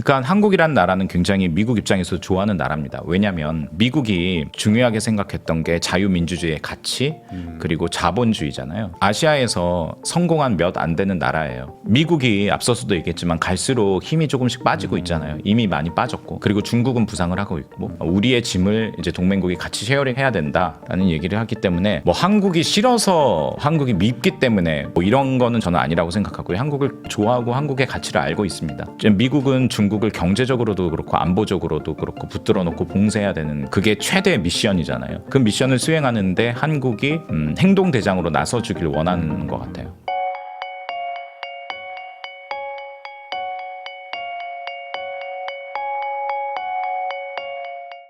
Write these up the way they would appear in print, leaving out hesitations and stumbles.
그러니까 한국이란 나라는 굉장히 미국 입장에서 좋아하는 나라입니다. 왜냐하면 미국이 중요하게 생각했던 게 자유민주주의의 가치 그리고 자본주의잖아요. 아시아에서 성공한 몇 안 되는 나라예요. 미국이 앞서서도 얘기했지만 갈수록 힘이 조금씩 빠지고 있잖아요. 이미 많이 빠졌고, 그리고 중국은 부상을 하고 있고, 우리의 짐을 이제 동맹국이 같이 쉐어링해야 된다라는 얘기를 하기 때문에 뭐 한국이 싫어서 한국이 밉기 때문에 뭐 이런 거는 저는 아니라고 생각하고요. 한국을 좋아하고 한국의 가치를 알고 있습니다. 미국은 중국을 경제적으로도 그렇고 안보적으로도 그렇고 붙들어 놓고 봉쇄해야 되는, 그게 최대 미션이잖아요. 그 미션을 수행하는데 한국이 행동대장으로 나서주길 원하는 것 같아요.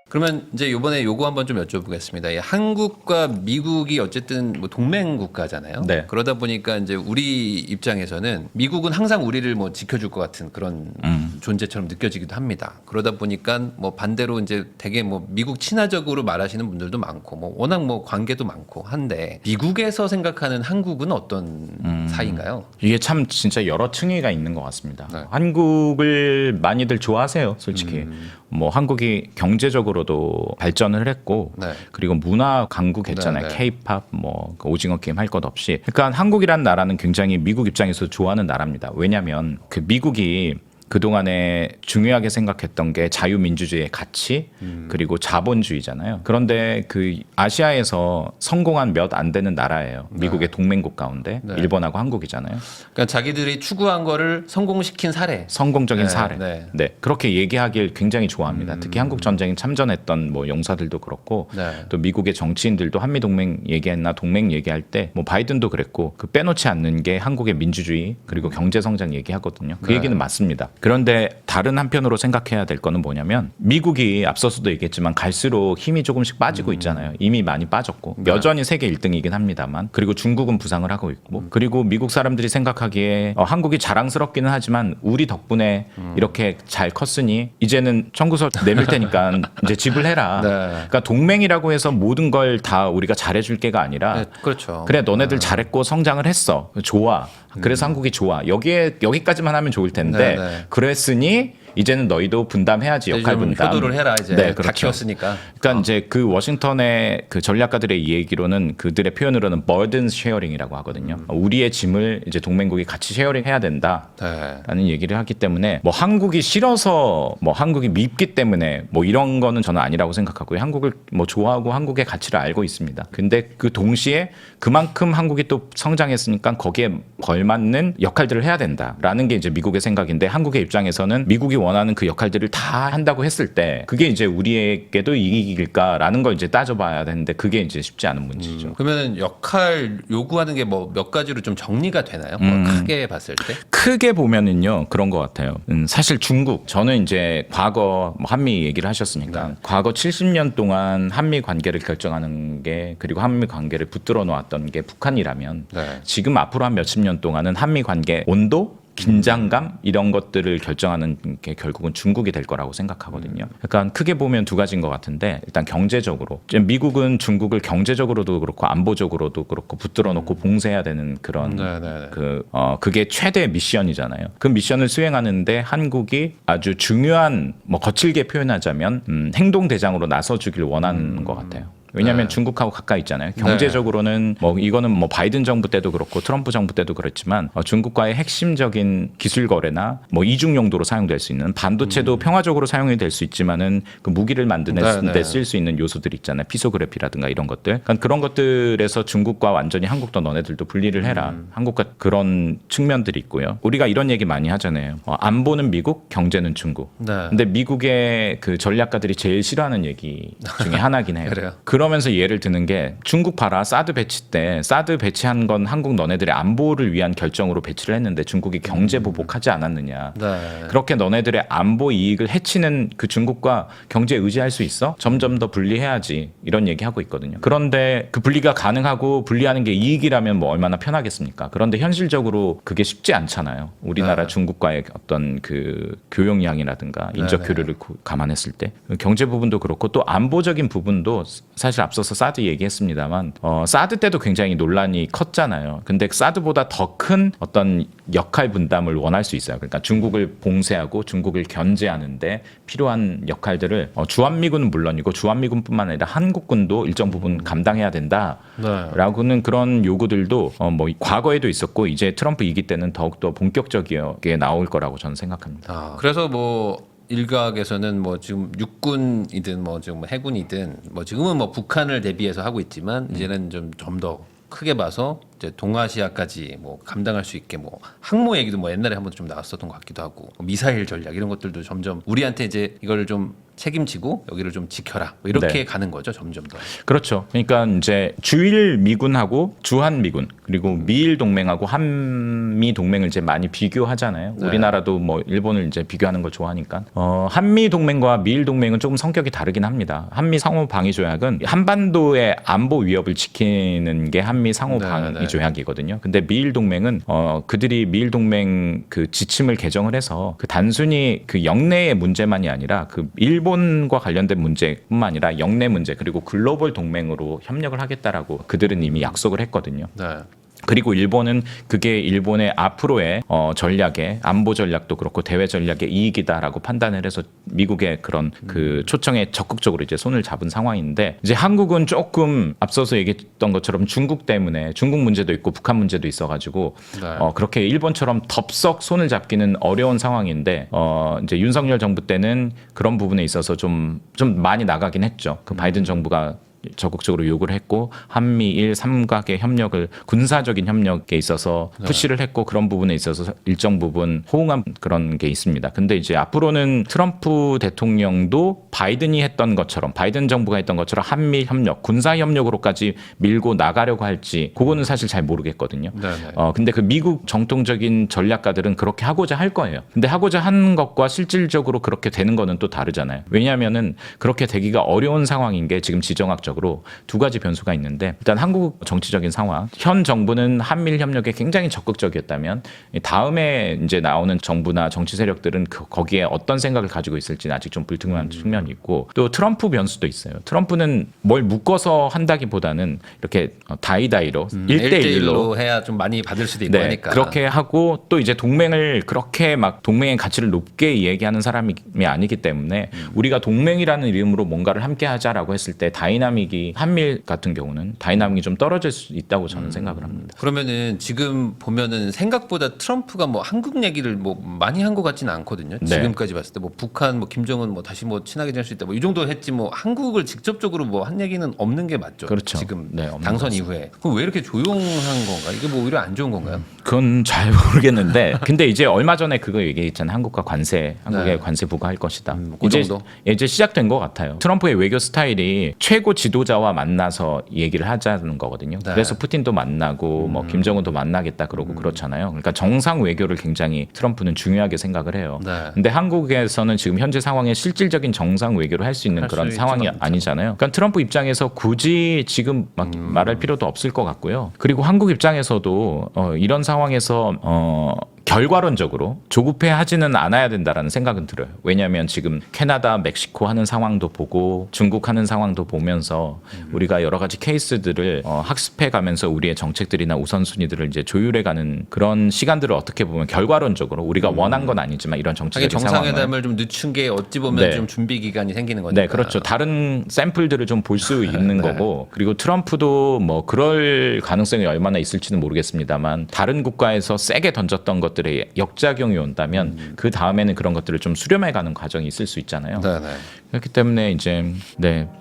그러면 이제 이번에 요거 한번 좀 여쭤보겠습니다. 이 한국과 미국이 어쨌든 뭐 동맹 국가잖아요. 네. 그러다 보니까 이제 우리 입장에서는 미국은 항상 우리를 뭐 지켜줄 것 같은 그런 존재처럼 느껴지기도 합니다. 그러다 보니까 뭐 반대로 이제 되게 뭐 미국 친화적으로 말하시는 분들도 많고 뭐 워낙 뭐 관계도 많고 한데, 미국에서 생각하는 한국은 어떤 사이인가요? 이게 참 진짜 여러 층위가 있는 것 같습니다. 네. 한국을 많이들 좋아하세요, 솔직히. 뭐 한국이 경제적으로도 발전을 했고, 네. 그리고 문화 강국했잖아요. 네, 네. K-팝, 뭐 오징어 게임 할 것 없이. 그러니까 한국이란 나라는 굉장히 미국 입장에서 좋아하는 나라입니다. 왜냐하면 그 미국이 그동안에 중요하게 생각했던 게 자유민주주의의 가치 그리고 자본주의잖아요. 그런데 그 아시아에서 성공한 몇 안 되는 나라예요. 미국의 동맹국 가운데. 네. 일본하고 한국이잖아요. 그러니까 자기들이 추구한 거를 성공시킨 사례. 성공적인 네, 사례. 네. 네. 그렇게 얘기하길 굉장히 좋아합니다. 특히 한국 전쟁에 참전했던 뭐 용사들도 그렇고, 네. 또 미국의 정치인들도 한미 동맹 얘기했나 동맹 얘기할 때 뭐 바이든도 그랬고, 그 빼놓지 않는 게 한국의 민주주의 그리고 경제 성장 얘기하거든요. 그 네. 얘기는 맞습니다. 그런데 다른 한편으로 생각해야 될 거는 뭐냐면, 미국이 앞서서도 얘기했지만 갈수록 힘이 조금씩 빠지고 있잖아요. 이미 많이 빠졌고, 여전히 세계 1등이긴 합니다만, 그리고 중국은 부상을 하고 있고, 그리고 미국 사람들이 생각하기에 한국이 자랑스럽기는 하지만 우리 덕분에 이렇게 잘 컸으니 이제는 청구서 내밀 테니까 이제 지불해라. 네. 그러니까 동맹이라고 해서 모든 걸 다 우리가 잘해줄 게가 아니라, 네, 그렇죠. 그래 너네들 잘했고 성장을 했어, 좋아, 그래서 한국이 좋아, 여기까지만 하면 좋을 텐데, 네, 네. 그랬으니 이제는 너희도 분담해야지, 역할 좀 분담. 효도를 해라 이제. 네, 다 그렇죠. 키웠으니까. 그러니까 이제 그 워싱턴의 그 전략가들의 얘기로는, 그들의 표현으로는 burden sharing이라고 하거든요. 우리의 짐을 이제 동맹국이 같이 쉐어링해야 된다. 네. 라는 얘기를 하기 때문에 뭐 한국이 싫어서 뭐 한국이 밉기 때문에 뭐 이런 거는 저는 아니라고 생각하고요. 한국을 뭐 좋아하고 한국의 가치를 알고 있습니다. 근데 그 동시에 그만큼 한국이 또 성장했으니까 거기에 걸맞는 역할들을 해야 된다라는 게 이제 미국의 생각인데, 한국의 입장에서는 미국이 원하는 그 역할들을 다 한다고 했을 때 그게 이제 우리에게도 이익일까라는 걸 이제 따져봐야 되는데, 그게 이제 쉽지 않은 문제죠. 그러면 역할 요구하는 게 뭐 몇 가지로 좀 정리가 되나요? 뭐 크게 봤을 때? 크게 보면은요 그런 것 같아요. 사실 중국, 저는 이제 과거 뭐 한미 얘기를 하셨으니까 과거 70년 동안 한미 관계를 결정하는 게, 그리고 한미 관계를 붙들어 놓았던 게 북한이라면, 네. 지금 앞으로 한 몇십 년 동안은 한미 관계 온도, 긴장감 이런 것들을 결정하는 게 결국은 중국이 될 거라고 생각하거든요. 그러니까 크게 보면 두 가지인 것 같은데, 일단 경제적으로 미국은 중국을 경제적으로도 그렇고 안보적으로도 그렇고 붙들어 놓고 봉쇄해야 되는 그런 그게 최대 미션이잖아요. 그 미션을 수행하는데 한국이 아주 중요한, 뭐 거칠게 표현하자면 행동대장으로 나서주길 원하는 것 같아요. 왜냐하면 중국하고 가까이 있잖아요. 경제적으로는 뭐 이거는 뭐 바이든 정부 때도 그렇고 트럼프 정부 때도 그렇지만 중국과의 핵심적인 기술 거래나 뭐 이중 용도로 사용될 수 있는 반도체도 평화적으로 사용이 될 수 있지만은 그 무기를 만드는 데 쓸 수 있는 요소들 있잖아요. 피소그래피라든가 이런 것들. 그러니까 그런 것들에서 중국과 완전히 한국도 너네들도 분리를 해라. 한국과 그런 측면들이 있고요. 우리가 이런 얘기 많이 하잖아요. 안보는 미국, 경제는 중국. 네. 근데 미국의 그 전략가들이 제일 싫어하는 얘기 중에 하나긴 해요. 그래요? 그러면서 예를 드는 게, 중국 봐라, 사드 배치 때 사드 배치한 건 한국 너네들의 안보를 위한 결정으로 배치를 했는데 중국이 경제 보복하지 않았느냐. 네. 그렇게 너네들의 안보 이익을 해치는 그 중국과 경제 의지할 수 있어? 점점 더 분리해야지, 이런 얘기하고 있거든요. 그런데 그 분리가 가능하고 분리하는 게 이익이라면 뭐 얼마나 편하겠습니까? 그런데 현실적으로 그게 쉽지 않잖아요. 우리나라 중국과의 어떤 그 교역량이라든가 인적 교류를 감안했을 때 경제 부분도 그렇고, 또 안보적인 부분도 사실 사실 앞서서 사드 얘기했습니다만 사드 때도 굉장히 논란이 컸잖아요. 근데 사드보다 더 큰 어떤 역할 분담을 원할 수 있어요. 그러니까 중국을 봉쇄하고 중국을 견제하는데 필요한 역할들을 주한미군은 물론이고 주한미군뿐만 아니라 한국군도 일정 부분 감당해야 된다라고는 그런 요구들도 뭐 과거에도 있었고 이제 트럼프 2기 때는 더욱더 본격적이게 나올 거라고 저는 생각합니다. 그래서 뭐 일각에서는 뭐 지금 육군이든 뭐 지금 해군이든 뭐 지금은 뭐 북한을 대비해서 하고 있지만 이제는 좀 더 크게 봐서 이제 동아시아까지 뭐 감당할 수 있게 뭐 항모 얘기도 뭐 옛날에 한번 좀 나왔었던 것 같기도 하고 미사일 전략 이런 것들도 점점 우리한테 이제 이거를 좀 책임지고 여기를 좀 지켜라 뭐 이렇게 네. 가는 거죠 점점 더. 그렇죠. 그러니까 이제 주일 미군하고 주한 미군 그리고 미일 동맹하고 한미 동맹을 이제 많이 비교하잖아요. 네. 우리나라도 뭐 일본을 이제 비교하는 걸 좋아하니까 한미 동맹과 미일 동맹은 조금 성격이 다르긴 합니다. 한미 상호 방위 조약은 한반도의 안보 위협을 지키는 게 한미 상호 방위 조약이거든요. 근데 미일 동맹은 그들이 미일 동맹 그 지침을 개정을 해서 그 단순히 그 영내의 문제만이 아니라 그 일본과 관련된 문제뿐만 아니라 영내 문제 그리고 글로벌 동맹으로 협력을 하겠다라고 그들은 이미 약속을 했거든요. 네. 그리고 일본은 그게 일본의 앞으로의 전략에 안보 전략도 그렇고 대외 전략의 이익이다라고 판단을 해서 미국의 그런 그 초청에 적극적으로 이제 손을 잡은 상황인데 이제 한국은 조금 앞서서 얘기했던 것처럼 중국 때문에 중국 문제도 있고 북한 문제도 있어가지고 네. 그렇게 일본처럼 덥석 손을 잡기는 어려운 상황인데 이제 윤석열 정부 때는 그런 부분에 있어서 좀 많이 나가긴 했죠. 그 바이든 정부가 적극적으로 요구를 했고 한미일 삼각의 협력을 군사적인 협력에 있어서 푸시를 했고 그런 부분에 있어서 일정 부분 호응한 그런 게 있습니다. 근데 이제 앞으로는 트럼프 대통령도 바이든이 했던 것처럼 바이든 정부가 했던 것처럼 한미 협력, 군사 협력으로까지 밀고 나가려고 할지 그거는 사실 잘 모르겠거든요. 근데 그 미국 정통적인 전략가들은 그렇게 하고자 할 거예요. 근데 하고자 하는 것과 실질적으로 그렇게 되는 거는 또 다르잖아요. 왜냐하면은 그렇게 되기가 어려운 상황인 게 지금 지정학적으로 두 가지 변수가 있는데 일단 한국 정치적인 상황 현 정부는 한미일 협력에 굉장히 적극적이었다면 다음에 이제 나오는 정부나 정치 세력들은 거기에 어떤 생각을 가지고 있을지는 아직 좀 불투명한 측면이 있고 또 트럼프 변수도 있어요. 트럼프는 뭘 묶어서 한다기보다는 이렇게 다이다이로 1대1로 해야 좀 많이 받을 수도 있고 하니까 그렇게 하고 또 이제 동맹을 그렇게 막 동맹의 가치를 높게 얘기하는 사람이 아니기 때문에 우리가 동맹이라는 이름으로 뭔가를 함께 하자라고 했을 때 다이나믹이 한미일 같은 경우는 다이나믹이 좀 떨어질 수 있다고 저는 생각을 합니다. 그러면은 지금 보면은 생각보다 트럼프가 뭐 한국 얘기를 뭐 많이 한 것 같지는 않거든요. 네. 지금까지 봤을 때 뭐 북한 뭐 김정은 뭐 다시 뭐 친하게 지낼 수 있다 뭐 이 정도 했지 뭐 한국을 직접적으로 뭐 한 얘기는 없는 게 맞죠. 그렇죠. 지금 네, 없는 당선 것 이후에 그럼 왜 이렇게 조용한 건가? 이게 뭐 오히려 안 좋은 건가요? 그건 잘 모르겠는데 근데 이제 얼마 전에 그거 얘기했잖아요. 한국과 관세 한국에 네. 관세 부과할 것이다. 그 정도? 이제 시작된 것 같아요. 트럼프의 외교 스타일이 최고 지도자와 만나서 얘기를 하자는 거거든요. 네. 그래서 푸틴도 만나고 뭐 김정은도 만나겠다 그러고 그렇잖아요. 그러니까 정상 외교를 굉장히 트럼프는 중요하게 생각을 해요. 네. 근데 한국에서는 지금 현재 상황에 실질적인 정상 외교를 할 수 있는 할 그런 수 상황이 있지는 않죠. 아니잖아요. 그러니까 트럼프 입장에서 굳이 지금 막 말할 필요도 없을 것 같고요. 그리고 한국 입장에서도 이런 상황에서 결과론적으로 조급해하지는 않아야 된다라는 생각은 들어요. 왜냐하면 지금 캐나다, 멕시코 하는 상황도 보고 중국 하는 상황도 보면서 우리가 여러 가지 케이스들을 학습해가면서 우리의 정책들이나 우선순위들을 이제 조율해가는 그런 시간들을 어떻게 보면 결과론적으로 우리가 원한 건 아니지만 이런 하긴 정치적인 상황을 정상회담을 좀 늦춘 게 어찌 보면 네. 좀 준비 기간이 생기는 거니까. 네, 그렇죠. 다른 샘플들을 좀 볼 수 있는 거고, 그리고 트럼프도 뭐 그럴 가능성이 얼마나 있을지는 모르겠습니다만, 다른 국가에서 세게 던졌던 것들의 역작용이 온다면 그 다음에는 그런 것들을 좀 수렴해가는 과정이 있을 수 있잖아요. 네, 네. 그렇기 때문에 이제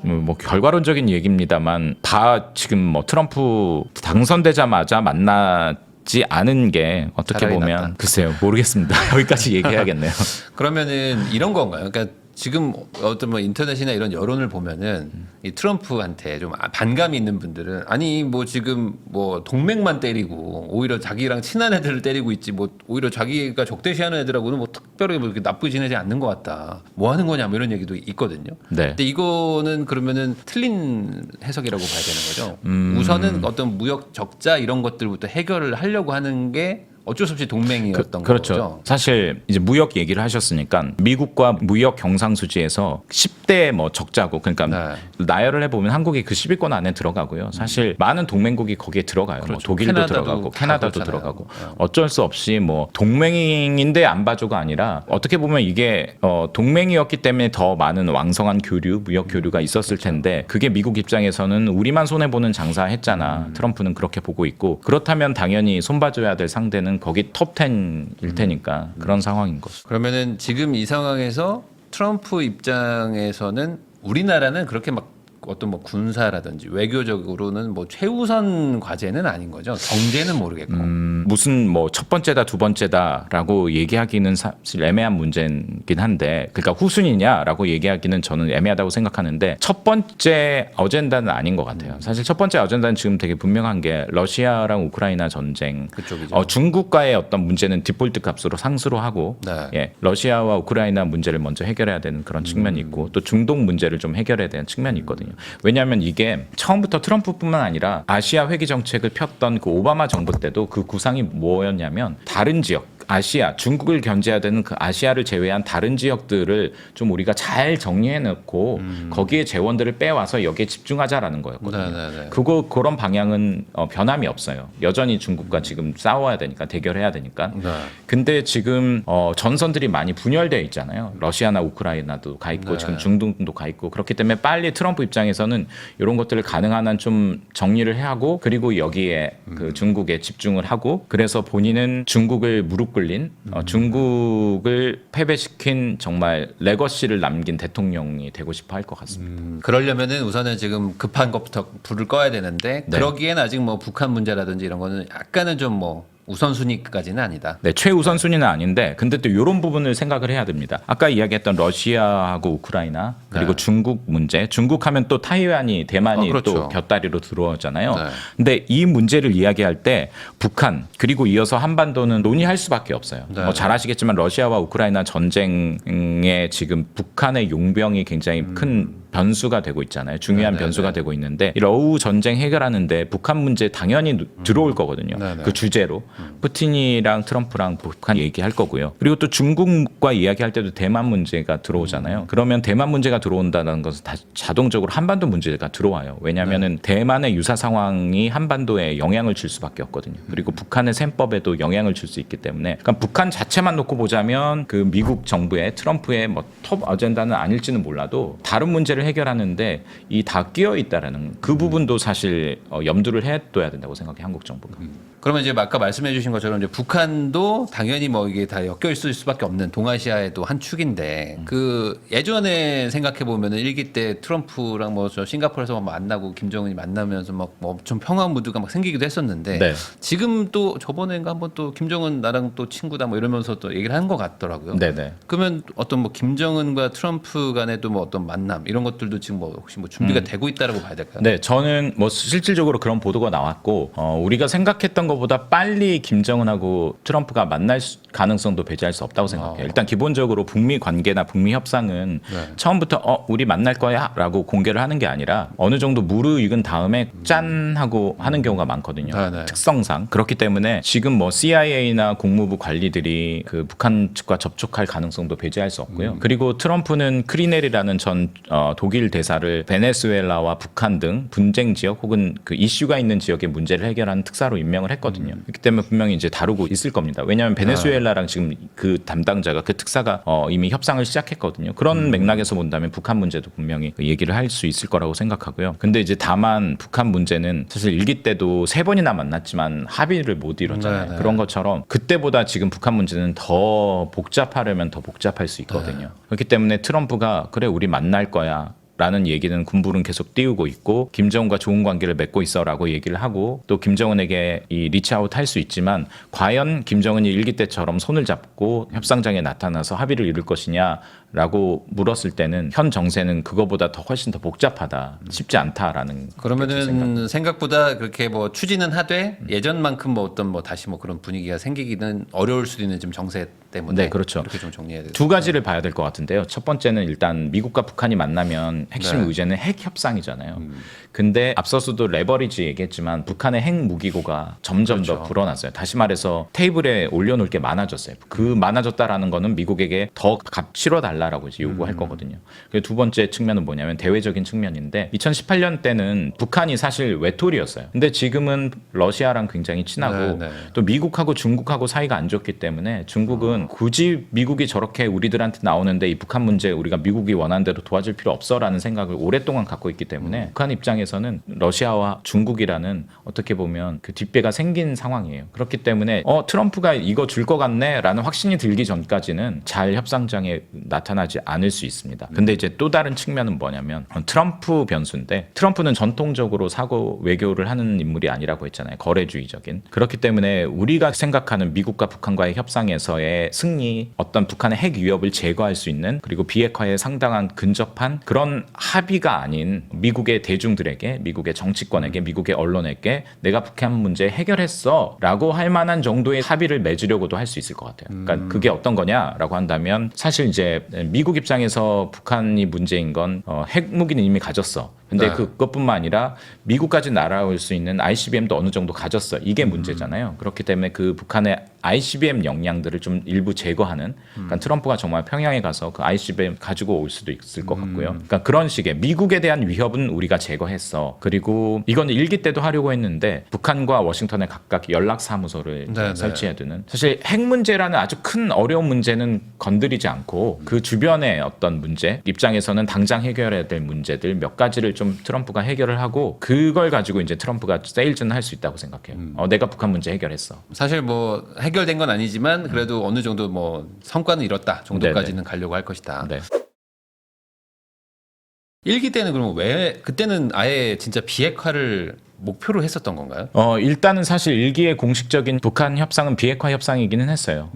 뭐 결과론적인 얘기입니다만, 다 지금 뭐 트럼프 당선되자마자 만나지 않은 게 어떻게 차라리 보면 낫다. 글쎄요, 모르겠습니다. 여기까지 얘기해야겠네요. 그러면은 이런 건가요? 그러니까 지금 어떤 뭐 인터넷이나 이런 여론을 보면은 이 트럼프한테 좀 반감이 있는 분들은 아니 뭐 지금 뭐 동맹만 때리고 오히려 자기랑 친한 애들을 때리고 있지 뭐 오히려 자기가 적대시하는 애들하고는 뭐 특별히 뭐 이렇게 나쁘게 지내지 않는 것 같다. 뭐 하는 거냐 뭐 이런 얘기도 있거든요. 네. 근데 이거는 그러면은 틀린 해석이라고 봐야 되는 거죠. 우선은 어떤 무역 적자 이런 것들부터 해결을 하려고 하는 게 어쩔 수 없이 동맹이었던 그렇죠. 거죠. 사실 이제 무역 얘기를 하셨으니까 미국과 무역 경상수지에서 10대 뭐 적자국 그러니까 네. 나열을 해보면 한국이 그 10위권 안에 들어가고요. 사실 많은 동맹국이 거기에 들어가요. 뭐 그렇죠. 독일도 캐나다도 들어가고 다 캐나다도 그렇잖아요. 들어가고 어쩔 수 없이 뭐 동맹인데 안 봐줘가 아니라 어떻게 보면 이게 동맹이었기 때문에 더 많은 왕성한 교류, 무역 교류가 있었을 텐데 그게 미국 입장에서는 우리만 손해 보는 장사했잖아. 트럼프는 그렇게 보고 있고 그렇다면 당연히 손봐줘야 될 상대는 거기 톱 10일 테니까 그런 상황인 거죠. 그러면은 지금 이 상황에서 트럼프 입장에서는 우리나라는 그렇게 막 어떤 뭐 군사라든지 외교적으로는 뭐 최우선 과제는 아닌 거죠. 경제는 모르겠고. 무슨 뭐 첫 번째다 두 번째다라고 얘기하기는 사실 애매한 문제긴 한데 그러니까 후순위냐라고 얘기하기는 저는 애매하다고 생각하는데 첫 번째 어젠다는 아닌 것 같아요. 사실 첫 번째 어젠다는 지금 되게 분명한 게 러시아랑 우크라이나 전쟁 그쪽이죠. 중국과의 어떤 문제는 디폴트 값으로 상수로 하고 네. 예, 러시아와 우크라이나 문제를 먼저 해결해야 되는 그런 측면이 있고 또 중동 문제를 좀 해결해야 되는 측면이 있거든요. 왜냐하면 이게 처음부터 트럼프뿐만 아니라 아시아 회귀 정책을 폈던 그 오바마 정부 때도 그 구상이 뭐였냐면 다른 지역 아시아, 중국을 견제해야 되는 그 아시아를 제외한 다른 지역들을 좀 우리가 잘 정리해 놓고 거기에 재원들을 빼와서 여기에 집중하자라는 거였거든요. 네네네. 그런 방향은 변함이 없어요. 여전히 중국과 지금 싸워야 되니까 대결해야 되니까. 네. 근데 지금 전선들이 많이 분열되어 있잖아요. 러시아나 우크라이나도 가 있고 네. 지금 중동도 가 있고 그렇기 때문에 빨리 트럼프 입장에서는 이런 것들을 가능한 한 좀 정리를 하고 그리고 여기에 그 중국에 집중을 하고 그래서 본인은 중국을 무릎 꿇린 중국을 패배시킨 정말 레거시를 남긴 대통령이 되고 싶어 할 것 같습니다. 그러려면은 우선은 지금 급한 것부터 불을 꺼야 되는데 네. 그러기엔 아직 뭐 북한 문제라든지 이런 거는 약간은 좀 뭐 우선순위까지는 아니다. 네, 최우선 순위는 아닌데 근데 또 이런 부분을 생각을 해야 됩니다. 아까 이야기했던 러시아하고 우크라이나 그리고 네. 중국 문제, 중국하면 또 타이완이 대만이 그렇죠. 또 곁다리로 들어오잖아요. 네. 근데 이 문제를 이야기할 때 북한 그리고 이어서 한반도는 논의할 수밖에 없어요. 네. 뭐 잘 아시겠지만 러시아와 우크라이나 전쟁에 지금 북한의 용병이 굉장히 큰 변수가 되고 있잖아요. 중요한 네네네. 변수가 되고 있는데 이 러우 전쟁 해결하는데 북한 문제 당연히 들어올 거거든요. 네네. 그 주제로 푸틴이랑 트럼프랑 북한 얘기할 거고요. 그리고 또 중국과 이야기할 때도 대만 문제가 들어오잖아요. 그러면 대만 문제가 들어온다는 것은 다 자동적으로 한반도 문제가 들어와요. 왜냐하면은 대만의 유사 상황이 한반도에 영향을 줄 수밖에 없거든요. 그리고 북한의 셈법에도 영향을 줄 수 있기 때문에 그러니까 북한 자체만 놓고 보자면 그 미국 정부의 트럼프의 뭐 톱 어젠다는 아닐지는 몰라도 다른 문제를 해결하는데 이 다 끼어 있다라는 그 부분도 사실 염두를 해둬야 된다고 생각해 한국 정부가. 그러면 이제 아까 말씀해주신 것처럼 이제 북한도 당연히 뭐 이게 다 엮여 있을 수밖에 없는 동아시아의 또 한 축인데 그 예전에 생각해 보면은 일기 때 트럼프랑 뭐 저 싱가포르에서 막 만나고 김정은이 만나면서 막 뭐 엄청 평화 무드가 막 생기기도 했었는데 네. 지금 또 저번에인가 한번 또 김정은 나랑 또 친구다 뭐 이러면서 또 얘기를 한 것 같더라고요. 네네. 그러면 어떤 뭐 김정은과 트럼프 간의 또 뭐 어떤 만남 이런 것들도 지금 뭐 혹시 뭐 준비가 되고 있다라고 봐야 될까요? 네, 저는 뭐 실질적으로 그런 보도가 나왔고 우리가 생각했던 것보다 빨리 김정은하고 트럼프가 만날 가능성도 배제할 수 없다고 생각해요. 일단 기본적으로 북미 관계나 북미 협상은 네. 처음부터 우리 만날 거야라고 공개를 하는 게 아니라 어느 정도 무르익은 다음에 짠 하고 하는 경우가 많거든요. 네. 특성상 그렇기 때문에 지금 뭐 CIA나 국무부 관리들이 그 북한 측과 접촉할 가능성도 배제할 수 없고요. 그리고 트럼프는 크리넬이라는 전 독일 대사를 베네수엘라와 북한 등 분쟁 지역 혹은 그 이슈가 있는 지역의 문제를 해결하는 특사로 임명을 했거든요. 그렇기 때문에 분명히 이제 다루고 있을 겁니다. 왜냐하면 베네수엘라랑 지금 그 담당자가 그 특사가 이미 협상을 시작했거든요. 그런 맥락에서 본다면 북한 문제도 분명히 얘기를 할 수 있을 거라고 생각하고요. 근데 이제 다만 북한 문제는 사실 일기 때도 3번이나 만났지만 합의를 못 이뤘잖아요. 네네. 그런 것처럼 그때보다 지금 북한 문제는 더 복잡하려면 더 복잡할 수 있거든요. 그렇기 때문에 트럼프가 그래 우리 만날 거야. 라는 얘기는 군부는 계속 띄우고 있고 김정은과 좋은 관계를 맺고 있어라고 얘기를 하고 또 김정은에게 이 리치아웃 할 수 있지만 과연 김정은이 일기 때처럼 손을 잡고 협상장에 나타나서 합의를 이룰 것이냐라고 물었을 때는 현 정세는 그거보다 더 훨씬 더 복잡하다 쉽지 않다라는 그러면은 생각보다 그렇게 뭐 추진은 하되 예전만큼 뭐 어떤 뭐 다시 뭐 그런 분위기가 생기기는 어려울 수도 있는 지금 정세 때문에 네, 그렇죠. 이렇게 좀 정리해야 돼요. 두 가지를 봐야 될 것 같은데요. 첫 번째는 일단 미국과 북한이 만나면 핵심 네. 의제는 핵 협상이잖아요. 근데 앞서서도 레버리지 얘기했지만 북한의 핵 무기고가 점점 더 그렇죠. 불어났어요. 다시 말해서 테이블에 올려놓을 게 많아졌어요. 그 많아졌다라는 거는 미국에게 더 값 치러달라라고 이제 요구할 거거든요. 그리고 두 번째 측면은 뭐냐면 대외적인 측면인데 2018년 때는 북한이 사실 외톨이였어요. 근데 지금은 러시아랑 굉장히 친하고 네, 네. 또 미국하고 중국하고 사이가 안 좋기 때문에 중국은 굳이 미국이 저렇게 우리들한테 나오는데 이 북한 문제 우리가 미국이 원하는 대로 도와줄 필요 없어라는 생각을 오랫동안 갖고 있기 때문에 북한 입장에서는 러시아와 중국이라는 어떻게 보면 그 뒷배가 생긴 상황이에요. 그렇기 때문에 트럼프가 이거 줄 것 같네라는 확신이 들기 전까지는 잘 협상장에 나타나지 않을 수 있습니다. 근데 이제 또 다른 측면은 뭐냐면 트럼프 변수인데 트럼프는 전통적으로 사고 외교를 하는 인물이 아니라고 했잖아요. 거래주의적인. 그렇기 때문에 우리가 생각하는 미국과 북한과의 협상에서의 승리, 어떤 북한의 핵 위협을 제거할 수 있는 그리고 비핵화에 상당한 근접한 그런 합의가 아닌 미국의 대중들에게, 미국의 정치권에게, 미국의 언론에게 내가 북한 문제 해결했어 라고 할 만한 정도의 합의를 맺으려고도 할 수 있을 것 같아요. 그러니까 그게 어떤 거냐라고 한다면 사실 이제 미국 입장에서 북한이 문제인 건 핵무기는 이미 가졌어. 근데 네. 그것뿐만 아니라 미국까지 날아올 수 있는 ICBM도 어느 정도 가졌어. 이게 문제잖아요. 그렇기 때문에 그 북한의 ICBM 역량들을 좀 일부 제거하는 그러니까 트럼프가 정말 평양에 가서 그 ICBM 가지고 올 수도 있을 것 같고요. 그러니까 그런 식의 미국에 대한 위협은 우리가 제거했어. 그리고 이건 일기 때도 하려고 했는데 북한과 워싱턴에 각각 연락사무소를 네, 설치해야 되는 사실 핵 문제라는 아주 큰 어려운 문제는 건드리지 않고 그 주변의 어떤 문제 입장에서는 당장 해결해야 될 문제들 몇 가지를 좀 트럼프가 해결을 하고 그걸 가지고 이제 트럼프가 세일즈는 할 수 있다고 생각해요. 내가 북한 문제 해결했어. 사실 뭐 해결된 건 아니지만 그래도 어느 정도 뭐 성과는 이뤘다 정도까지는 가려고 할 것이다. 네. 일기 때는 그러면 왜 그때는 아예 진짜 비핵화를 목표로 했었던 건가요? 일단은 사실 일기의 공식적인 북한 협상은 비핵화 협상이기는 했어요.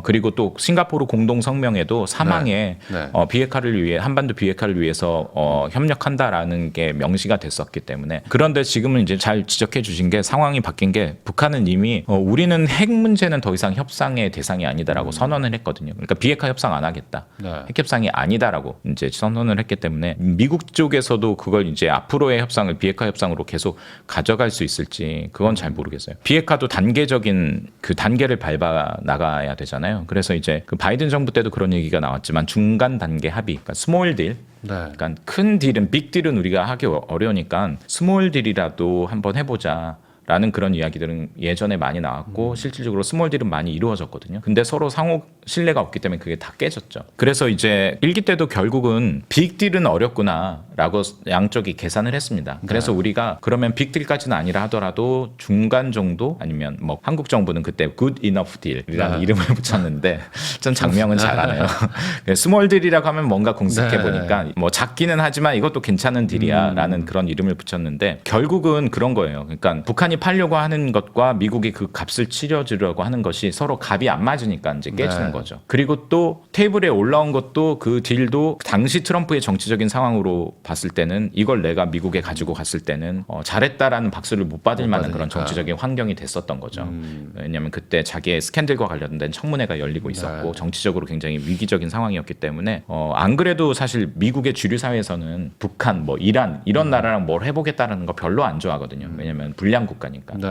그리고 또 싱가포르 공동 성명에도 사망에 네. 비핵화를 위해 한반도 비핵화를 위해서 협력한다라는 게 명시가 됐었기 때문에 그런데 지금은 이제 잘 지적해 주신 게 상황이 바뀐 게 북한은 이미 우리는 핵 문제는 더 이상 협상의 대상이 아니다라고 선언을 했거든요. 그러니까 비핵화 협상 안 하겠다. 네. 핵 협상이 아니다라고 이제 선언을 했기 때문에 미국 쪽에서도 그걸 이제 앞으로의 협상을 비핵화 협상으로 계속 가져갈 수 있을지 그건 잘 모르겠어요. 비핵화도 단계적인 그 단계를 밟아 나가야 되잖아요. 그래서 이제 그 바이든 정부 때도 그런 얘기가 나왔지만 중간 단계 합의, 그러니까 스몰 딜. 네. 그러니까 큰 딜은 빅 딜은 우리가 하기 어려우니까 스몰 딜이라도 한번 해보자. 라는 그런 이야기들은 예전에 많이 나왔고 실질적으로 스몰 딜은 많이 이루어졌거든요. 근데 서로 상호 신뢰가 없기 때문에 그게 다 깨졌죠. 그래서 이제 일기 때도 결국은 빅 딜은 어렵구나라고 양쪽이 계산을 했습니다. 그래서 우리가 그러면 빅 딜까지는 아니라 하더라도 중간 정도 아니면 뭐 한국 정부는 그때 good enough deal이라는 이름을 붙였는데 전 장명은 잘하네요. 스몰 딜이라고 하면 뭔가 공식해 보니까 뭐 작기는 하지만 이것도 괜찮은 딜이야라는 그런 이름을 붙였는데 결국은 그런 거예요. 그러니까 북한이 팔려고 하는 것과 미국이 그 값을 치러주려고 하는 것이 서로 값이 안 맞으니까 이제 깨지는 거죠. 그리고 또 테이블에 올라온 것도 그 딜도 당시 트럼프의 정치적인 상황으로 봤을 때는 이걸 내가 미국에 가지고 갔을 때는 잘했다라는 박수를 못 받을 만한 그런 정치적인 환경이 됐었던 거죠. 왜냐하면 그때 자기의 스캔들과 관련된 청문회가 열리고 있었고 정치적으로 굉장히 위기적인 상황이었기 때문에 안 그래도 사실 미국의 주류 사회에서는 북한, 뭐 이란 이런 나라랑 뭘 해보겠다라는 거 별로 안 좋아하거든요. 왜냐하면 불량 국가니까.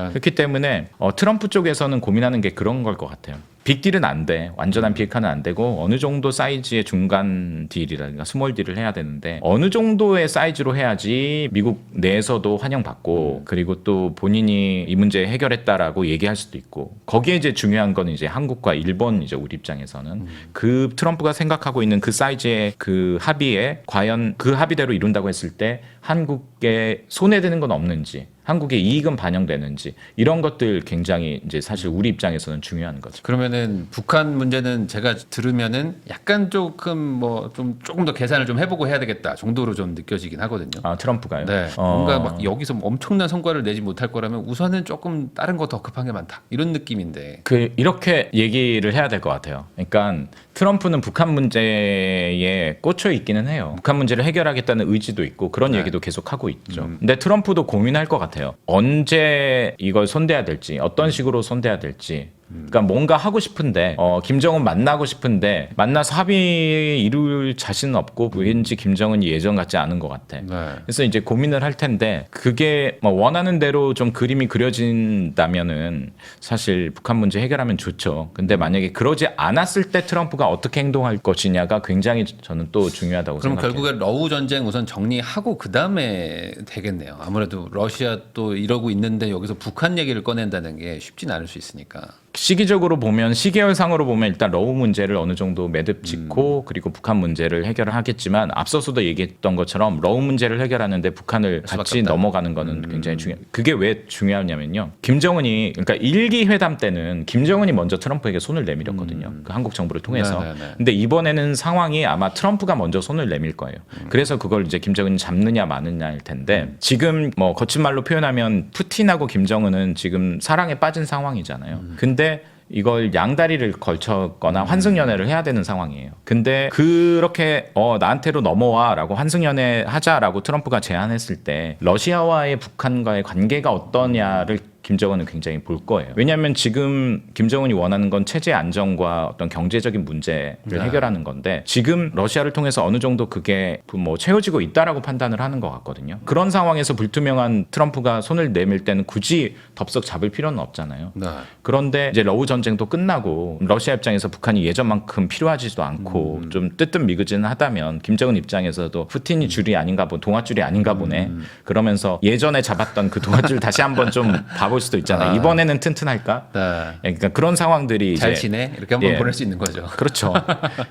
그렇기 때문에 트럼프 쪽에서는 고민하는 게 그런 걸 것 같아요. 빅딜은 안 돼. 완전한 비핵화는 안 되고 어느 정도 사이즈의 중간 딜이라든가 스몰 딜을 해야 되는데 어느 정도의 사이즈로 해야지 미국 내에서도 환영받고 그리고 또 본인이 이 문제 해결했다라고 얘기할 수도 있고 거기에 이제 중요한 건 이제 한국과 일본 이제 우리 입장에서는 그 트럼프가 생각하고 있는 그 사이즈의 그 합의에 과연 그 합의대로 이룬다고 했을 때 한국에 손해되는 건 없는지 한국의 이익은 반영되는지 이런 것들 굉장히 이제 사실 우리 입장에서는 중요한 거죠. 그러면은 북한 문제는 제가 들으면은 약간 조금 뭐 좀 조금 더 계산을 좀 해보고 해야 되겠다 정도로 좀 느껴지긴 하거든요. 아 트럼프가요? 네. 뭔가 막 여기서 엄청난 성과를 내지 못할 거라면 우선은 조금 다른 거 더 급한 게 많다 이런 느낌인데. 이렇게 얘기를 해야 될 것 같아요. 그러니까 트럼프는 북한 문제에 꽂혀 있기는 해요. 북한 문제를 해결하겠다는 의지도 있고 그런 얘기도 계속 하고 있죠. 근데 트럼프도 고민할 것 같아요. 언제 이걸 손대야 될지, 어떤 식으로 손대야 될지. 그러니까 뭔가 하고 싶은데 김정은 만나고 싶은데 만나서 합의 이룰 자신은 없고 왠지 김정은이 예전 같지 않은 것 같아. 네. 그래서 이제 고민을 할 텐데 그게 뭐 원하는 대로 좀 그림이 그려진다면은 사실 북한 문제 해결하면 좋죠. 근데 만약에 그러지 않았을 때 트럼프가 어떻게 행동할 것이냐가 굉장히 저는 또 중요하다고 그럼 생각해요. 결국에 러우 전쟁 우선 정리하고 그 다음에 되겠네요. 아무래도 러시아 또 이러고 있는데 여기서 북한 얘기를 꺼낸다는 게 쉽진 않을 수 있으니까. 시기적으로 보면 시계열상으로 보면 일단 러우 문제를 어느 정도 매듭 짓고 그리고 북한 문제를 해결을 하겠지만 앞서서도 얘기했던 것처럼 러우 문제를 해결하는데 북한을 같이 없다. 넘어가는 거는 굉장히 중요. 그게 왜 중요하냐면요. 김정은이 그러니까 일기 회담 때는 김정은이 먼저 트럼프에게 손을 내밀었거든요. 그 한국 정부를 통해서. 네네네. 근데 이번에는 상황이 아마 트럼프가 먼저 손을 내밀 거예요. 그래서 그걸 이제 김정은이 잡느냐 마느냐일 텐데 지금 뭐 거친 말로 표현하면 푸틴하고 김정은은 지금 사랑에 빠진 상황이잖아요. 근데 이걸 양다리를 걸쳤거나 환승연애를 해야 되는 상황이에요. 근데 그렇게 나한테로 넘어와라고 환승연애 하자라고 트럼프가 제안했을 때 러시아와의 북한과의 관계가 어떠냐를 김정은은 굉장히 볼 거예요. 왜냐하면 지금 김정은이 원하는 건 체제 안정과 어떤 경제적인 문제를 해결하는 건데 지금 러시아를 통해서 어느 정도 그게 뭐 채워지고 있다라고 판단을 하는 것 같거든요. 그런 상황에서 불투명한 트럼프가 손을 내밀 때는 굳이 덥석 잡을 필요는 없잖아요. 네. 그런데 이제 러우 전쟁도 끝나고 러시아 입장에서 북한이 예전만큼 필요하지도 않고 좀 뜨뜻미그진하다면 김정은 입장에서도 푸틴이 줄이 아닌가 보네, 동아줄이 아닌가 보네. 그러면서 예전에 잡았던 그 동아줄 다시 한번 좀 봐볼 수도 있잖아요. 이번에는 튼튼할까? 네. 그러니까 그런 상황들이 잘 이제 지내? 이렇게 한번 예. 보낼 수 있는 거죠. 그렇죠.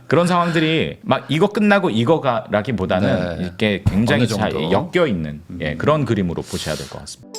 그런 상황들이 막 이거 끝나고 이거가라기보다는 네. 이렇게 굉장히 어느 정도. 잘 엮여 있는 그런 그림으로 보셔야 될 것 같습니다.